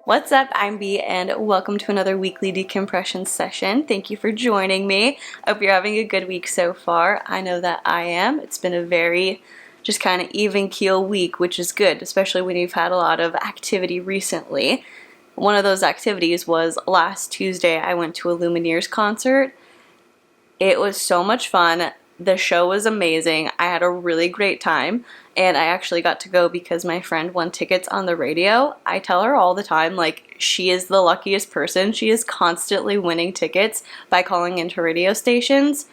What's up? I'm B and welcome to another weekly decompression session. Thank you for joining me. I hope you're having a good week so far. I know that I am. It's been a very just kind of even keel week, which is good, especially when you've had a lot of activity recently. One of those activities was last Tuesday I went to a Lumineers concert. It was so much fun. The show was amazing. I had a really great time, and I actually got to go because my friend won tickets on the radio. I tell her all the time, like, she is the luckiest person. She is constantly winning tickets by calling into radio stations.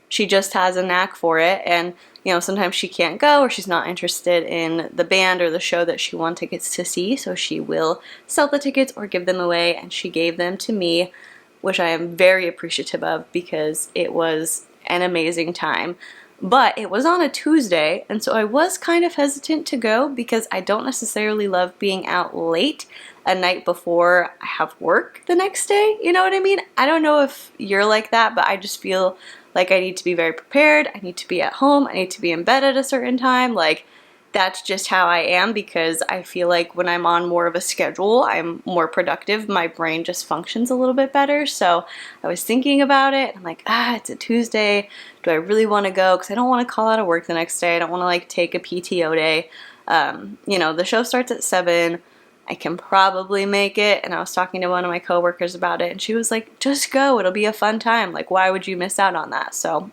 She just has a knack for it, and sometimes she can't go or she's not interested in the band or the show that she won tickets to see, so she will sell the tickets or give them away, and she gave them to me, which I am very appreciative of because it was an amazing time. But it was on a Tuesday, and so I was kind of hesitant to go because I don't necessarily love being out late a night before I have work the next day. You know what I mean? I don't know if you're like that, but I just feel like I need to be very prepared. I need to be at home. I need to be in bed at a certain time. Like, that's just how I am because I feel like when I'm on more of a schedule, I'm more productive. My brain just functions a little bit better. So I was thinking about it. I'm like, it's a Tuesday. Do I really want to go? Because I don't want to call out of work the next day. I don't want to like take a PTO day. The show starts at 7. I can probably make it. And I was talking to one of my coworkers about it, and she was like, just go. It'll be a fun time. Like, why would you miss out on that? So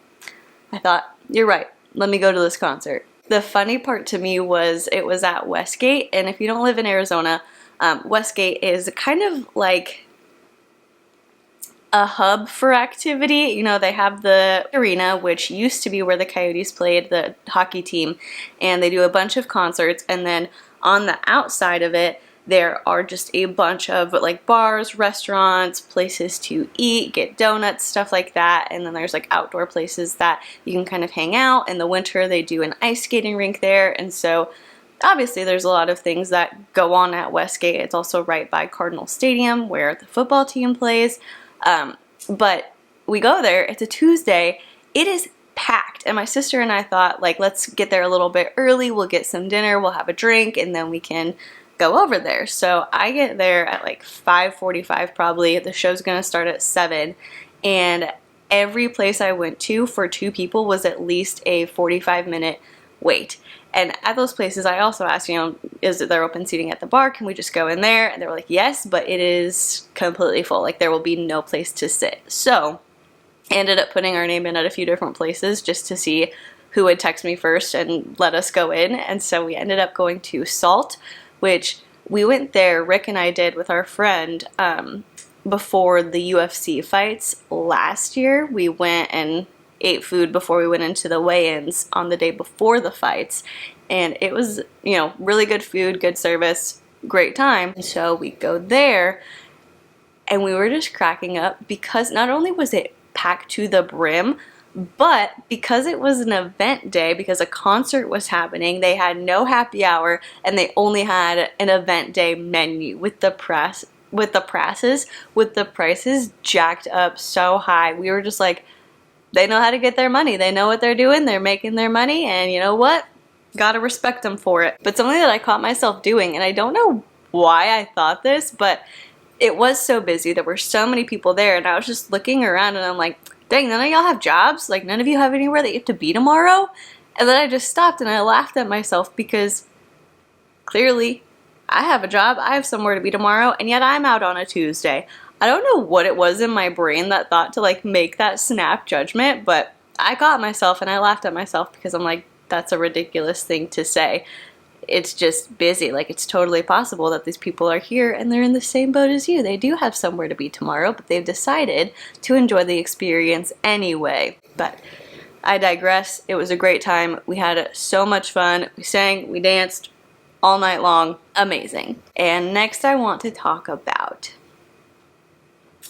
I thought, you're right. Let me go to this concert. The funny part to me was it was at Westgate, and if you don't live in Arizona, Westgate is kind of like a hub for activity. They have the arena, which used to be where the Coyotes played, the hockey team, and they do a bunch of concerts, and then on the outside of it, there are just a bunch of like bars, restaurants, places to eat, get donuts, stuff like that. And then there's like outdoor places that you can kind of hang out. In the winter, they do an ice skating rink there. And so obviously there's a lot of things that go on at Westgate. It's also right by Cardinal Stadium where the football team plays. But we go there, it's a Tuesday, it is packed. And my sister and I thought, like, let's get there a little bit early. We'll get some dinner, we'll have a drink, and then we can go over there. So I get there at like 5:45 probably. The show's gonna start at 7, and every place I went to for 2 people was at least a 45-minute wait. And at those places I also asked, is there open seating at the bar? Can we just go in there? And they were like, yes, but it is completely full. Like, there will be no place to sit. So I ended up putting our name in at a few different places just to see who would text me first and let us go in. And so we ended up going to Salt, which we went there, Rick and I did, with our friend before the UFC fights last year. We went and ate food before we went into the weigh-ins on the day before the fights, and it was, really good food, good service, great time. So we go there, and we were just cracking up because not only was it packed to the brim, but because it was an event day, because a concert was happening, they had no happy hour, and they only had an event day menu with the prices jacked up so high. We were just like, they know how to get their money. They know what they're doing. They're making their money, and you know what? Gotta respect them for it. But something that I caught myself doing, and I don't know why I thought this, but it was so busy. There were so many people there, and I was just looking around, and I'm like, dang, none of y'all have jobs? Like, none of you have anywhere that you have to be tomorrow? And then I just stopped and I laughed at myself because clearly I have a job, I have somewhere to be tomorrow, and yet I'm out on a Tuesday. I don't know what it was in my brain that thought to like make that snap judgment, but I caught myself and I laughed at myself because I'm like, that's a ridiculous thing to say. It's just busy. Like, it's totally possible that these people are here and they're in the same boat as you. They do have somewhere to be tomorrow, but they've decided to enjoy the experience anyway. But I digress. It was a great time. We had so much fun. We sang, we danced all night long. Amazing. And next I want to talk about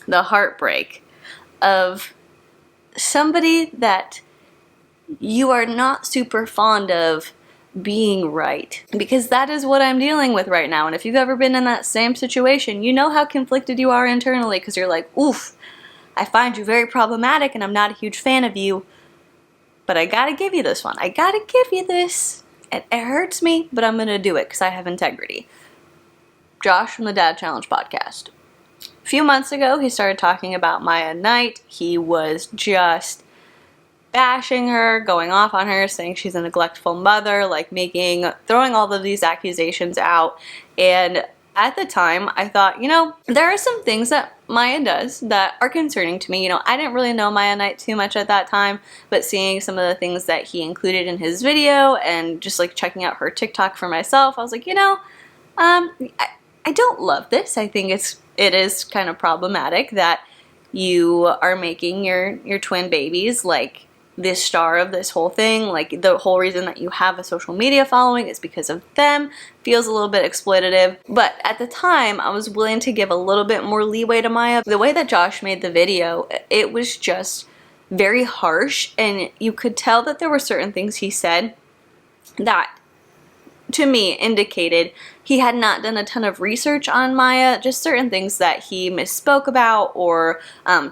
the heartbreak of somebody that you are not super fond of being right, because that is what I'm dealing with right now. And if you've ever been in that same situation, you know how conflicted you are internally, because you're like, oof, I find you very problematic and I'm not a huge fan of you, but I gotta give you this one. I gotta give you this. It hurts me, but I'm gonna do it because I have integrity. Josh from the Dad Challenge podcast. A few months ago, he started talking about Maya Knight. He was just bashing her, going off on her, saying she's a neglectful mother, like throwing all of these accusations out. And at the time, I thought, there are some things that Maya does that are concerning to me. I didn't really know Maya Knight too much at that time, but seeing some of the things that he included in his video and just like checking out her TikTok for myself, I was like, I don't love this. I think it is kind of problematic that you are making your twin babies like this star of this whole thing. Like the whole reason that you have a social media following is because of them. Feels a little bit exploitative. But at the time, I was willing to give a little bit more leeway to Maya. The way that Josh made the video, it was just very harsh, and you could tell that there were certain things he said that to me indicated he had not done a ton of research on Maya, just certain things that he misspoke about or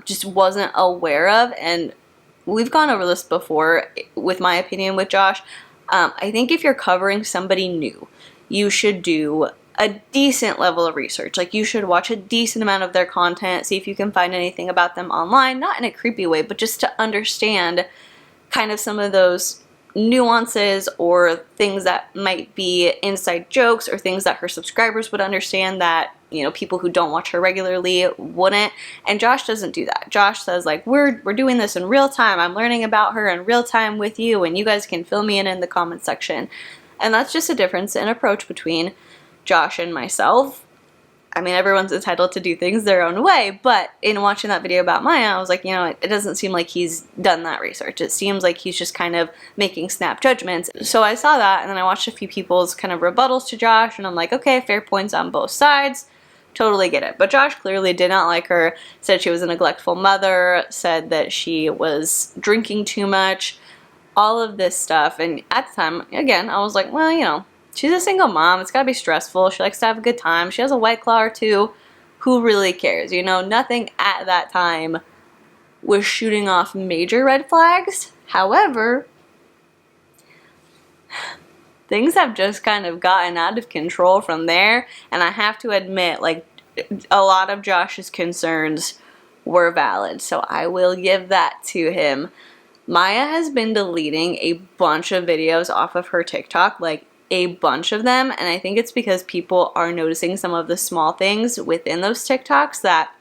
just wasn't aware of. And we've gone over this before with my opinion with Josh. I think if you're covering somebody new, you should do a decent level of research. Like you should watch a decent amount of their content, see if you can find anything about them online, not in a creepy way, but just to understand kind of some of those nuances or things that might be inside jokes or things that her subscribers would understand that people who don't watch her regularly wouldn't. And Josh doesn't do that. Josh says like, we're doing this in real time. I'm learning about her in real time with you, and you guys can fill me in the comment section. And that's just a difference in approach between Josh and myself. I mean, everyone's entitled to do things their own way, but in watching that video about Maya, I was like, it doesn't seem like he's done that research. It seems like he's just kind of making snap judgments. So I saw that, and then I watched a few people's kind of rebuttals to Josh, and I'm like, okay, fair points on both sides. Totally get it. But Josh clearly did not like her, said she was a neglectful mother, said that she was drinking too much, all of this stuff. And at the time, again, I was like, well, she's a single mom. It's gotta be stressful. She likes to have a good time. She has a White Claw or two. Who really cares? Nothing at that time was shooting off major red flags. However, things have just kind of gotten out of control from there. And I have to admit, like, a lot of Josh's concerns were valid. So I will give that to him. Maya has been deleting a bunch of videos off of her TikTok, like a bunch of them, and I think it's because people are noticing some of the small things within those TikToks that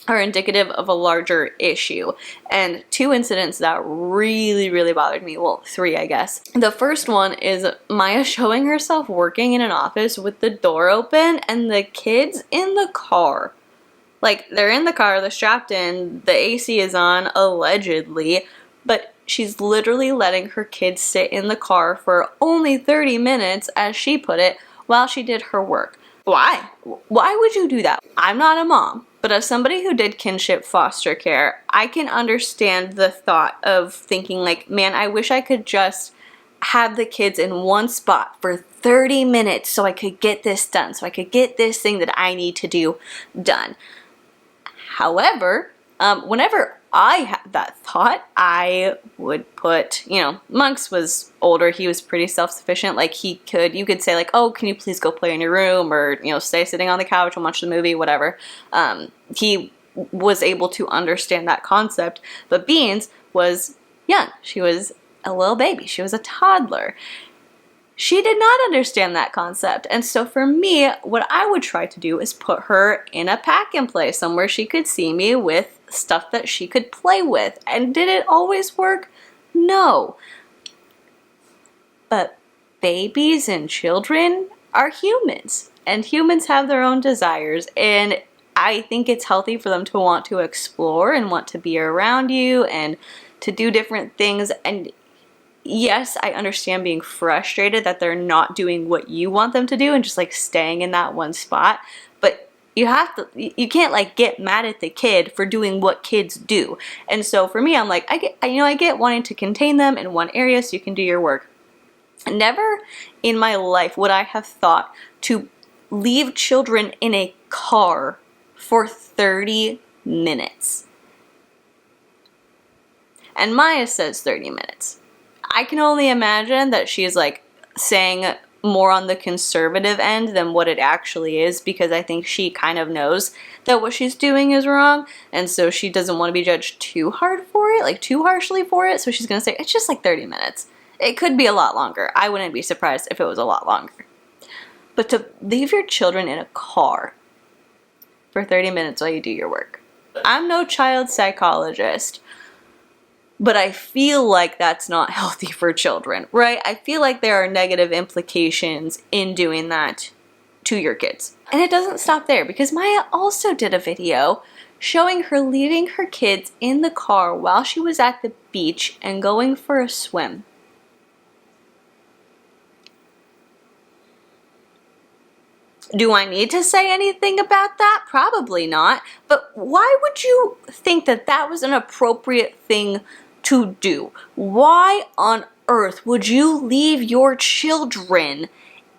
are indicative of a larger issue. And two incidents that really, really bothered me, well, three, I guess. The first one is Maya showing herself working in an office with the door open and the kids in the car. Like, they're in the car, they're strapped in, the AC is on, allegedly, but she's literally letting her kids sit in the car for only 30 minutes, as she put it, while she did her work. Why? Why would you do that? I'm not a mom, but as somebody who did kinship foster care, I can understand the thought of thinking like, man, I wish I could just have the kids in one spot for 30 minutes so I could get this done, so I could get this thing that I need to do done. However, whenever I had that thought, I would put, Monks was older, he was pretty self-sufficient, like you could say like, oh, can you please go play in your room, or, stay sitting on the couch and watch the movie, whatever. He was able to understand that concept, but Beans was young. She was a little baby. She was a toddler. She did not understand that concept. And so for me, what I would try to do is put her in a pack and play, somewhere she could see me with stuff that she could play with. And did it always work? No. But babies and children are humans, and humans have their own desires, and I think it's healthy for them to want to explore and want to be around you and to do different things. And yes, I understand being frustrated that they're not doing what you want them to do and just like staying in that one spot, but you can't like get mad at the kid for doing what kids do. And so for me, I'm like, I get wanting to contain them in one area so you can do your work. Never in my life would I have thought to leave children in a car for 30 minutes. And Maya says 30 minutes. I can only imagine that she's like saying more on the conservative end than what it actually is, because I think she kind of knows that what she's doing is wrong, and so she doesn't want to be judged too hard for it, like too harshly for it, so she's gonna say it's just like 30 minutes. It could be a lot longer. I wouldn't be surprised if it was a lot longer. But to leave your children in a car for 30 minutes while you do your work. I'm no child psychologist, but I feel like that's not healthy for children, right? I feel like there are negative implications in doing that to your kids. And it doesn't stop there, because Maya also did a video showing her leaving her kids in the car while she was at the beach and going for a swim. Do I need to say anything about that? Probably not. But why would you think that that was an appropriate thing to do? Why on earth would you leave your children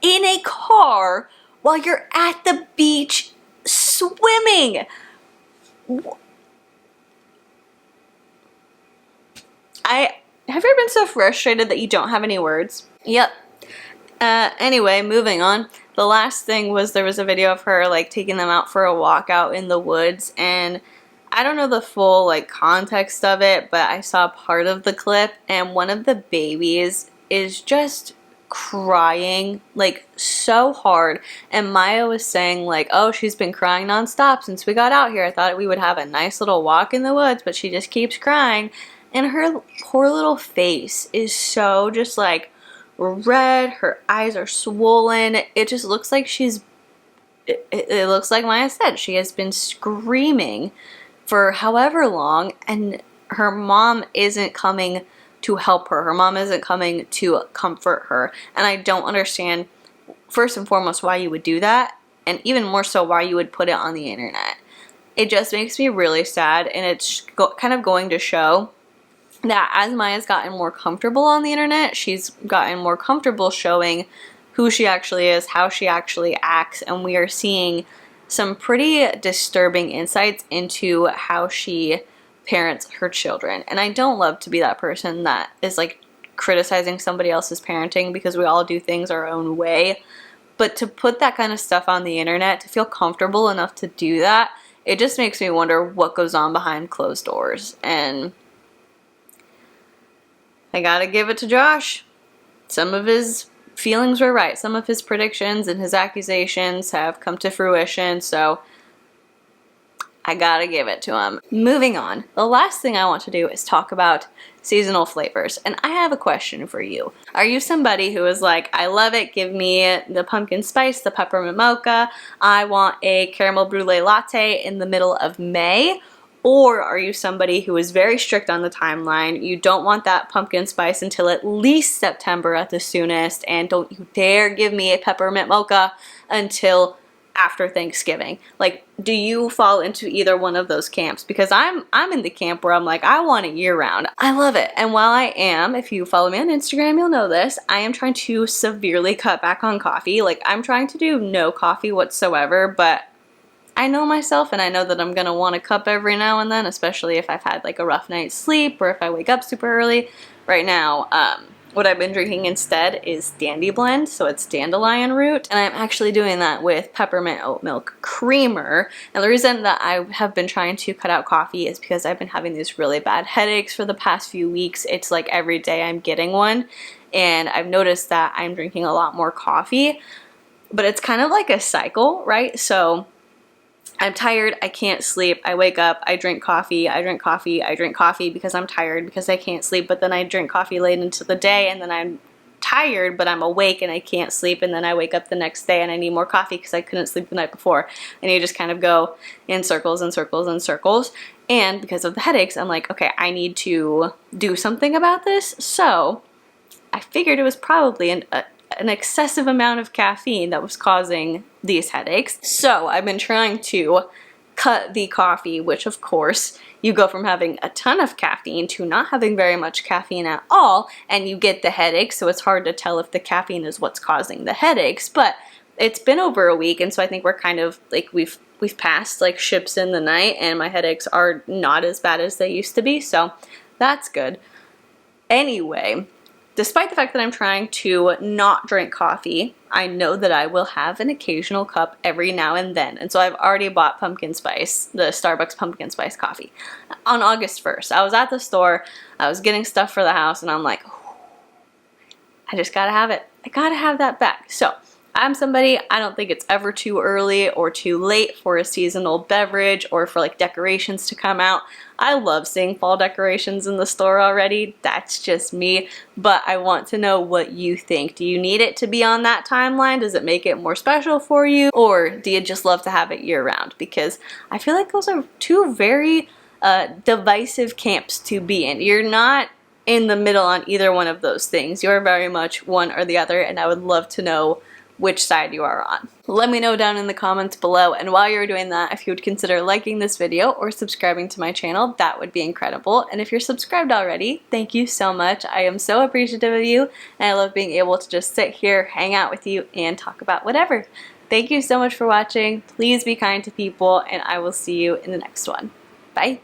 in a car while you're at the beach swimming? Have you ever been so frustrated that you don't have any words? Yep. Anyway, moving on. The last thing was there was a video of her like taking them out for a walk out in the woods, and I don't know the full like context of it, but I saw part of the clip, and one of the babies is just crying like so hard, and Maya was saying like, oh, she's been crying nonstop since we got out here. I thought we would have a nice little walk in the woods, but she just keeps crying, and her poor little face is so just like red, her eyes are swollen. It just looks like it looks like Maya said, she has been screaming for however long, and her mom isn't coming to help her. Her mom isn't coming to comfort her. And I don't understand, first and foremost, why you would do that, and even more so why you would put it on the internet. It just makes me really sad, and it's kind of going to show that as Maya's gotten more comfortable on the internet, she's gotten more comfortable showing who she actually is, how she actually acts, and we are seeing some pretty disturbing insights into how she parents her children. And I don't love to be that person that is like criticizing somebody else's parenting, because we all do things our own way. But to put that kind of stuff on the internet, to feel comfortable enough to do that, it just makes me wonder what goes on behind closed doors. And I gotta give it to Josh. Some of his feelings were right. Some of his predictions and his accusations have come to fruition, so I gotta give it to him. Moving on, the last thing I want to do is talk about seasonal flavors, and I have a question for you. Are you somebody who is like, I love it, give me the pumpkin spice, the peppermint mocha, I want a caramel brulee latte in the middle of May? Or are you somebody who is very strict on the timeline? You don't want that pumpkin spice until at least September at the soonest, and don't you dare give me a peppermint mocha until after Thanksgiving. Like, do you fall into either one of those camps? Because I'm in the camp where I'm like, I want it year round. I love it. And while I am, if you follow me on Instagram, you'll know this, I am trying to severely cut back on coffee. Like, I'm trying to do no coffee whatsoever, but I know myself, and I know that I'm gonna want a cup every now and then, especially if I've had like a rough night's sleep or if I wake up super early. Right now, what I've been drinking instead is Dandy Blend, so it's dandelion root, and I'm actually doing that with peppermint oat milk creamer. And the reason that I have been trying to cut out coffee is because I've been having these really bad headaches for the past few weeks. It's like every day I'm getting one, and I've noticed that I'm drinking a lot more coffee, but it's kind of like a cycle, right? So I'm tired, I can't sleep, I wake up, I drink coffee, I drink coffee, I drink coffee because I'm tired, because I can't sleep, but then I drink coffee late into the day, and then I'm tired, but I'm awake and I can't sleep, and then I wake up the next day and I need more coffee because I couldn't sleep the night before. And you just kind of go in circles and circles and circles. And because of the headaches, I'm like, okay, I need to do something about this. So I figured it was probably an excessive amount of caffeine that was causing these headaches. So I've been trying to cut the coffee, which of course you go from having a ton of caffeine to not having very much caffeine at all, and you get the headaches. So it's hard to tell if the caffeine is what's causing the headaches, but it's been over a week, and so I think we're kind of like we've passed like ships in the night, and my headaches are not as bad as they used to be, so that's good. Anyway, despite the fact that I'm trying to not drink coffee, I know that I will have an occasional cup every now and then. And so I've already bought pumpkin spice, the Starbucks pumpkin spice coffee. On August 1st, I was at the store, I was getting stuff for the house, and I'm like, I just gotta have it. I gotta have that back. So I'm somebody, I don't think it's ever too early or too late for a seasonal beverage or for like decorations to come out. I love seeing fall decorations in the store already. That's just me, but I want to know what you think. Do you need it to be on that timeline? Does it make it more special for you? Or do you just love to have it year round? Because I feel like those are two very divisive camps to be in. You're not in the middle on either one of those things. You're very much one or the other, and I would love to know which side you are on. Let me know down in the comments below, and while you're doing that, if you would consider liking this video or subscribing to my channel, that would be incredible. And if you're subscribed already, thank you so much. I am so appreciative of you, and I love being able to just sit here, hang out with you, and talk about whatever. Thank you so much for watching. Please be kind to people, and I will see you in the next one. Bye.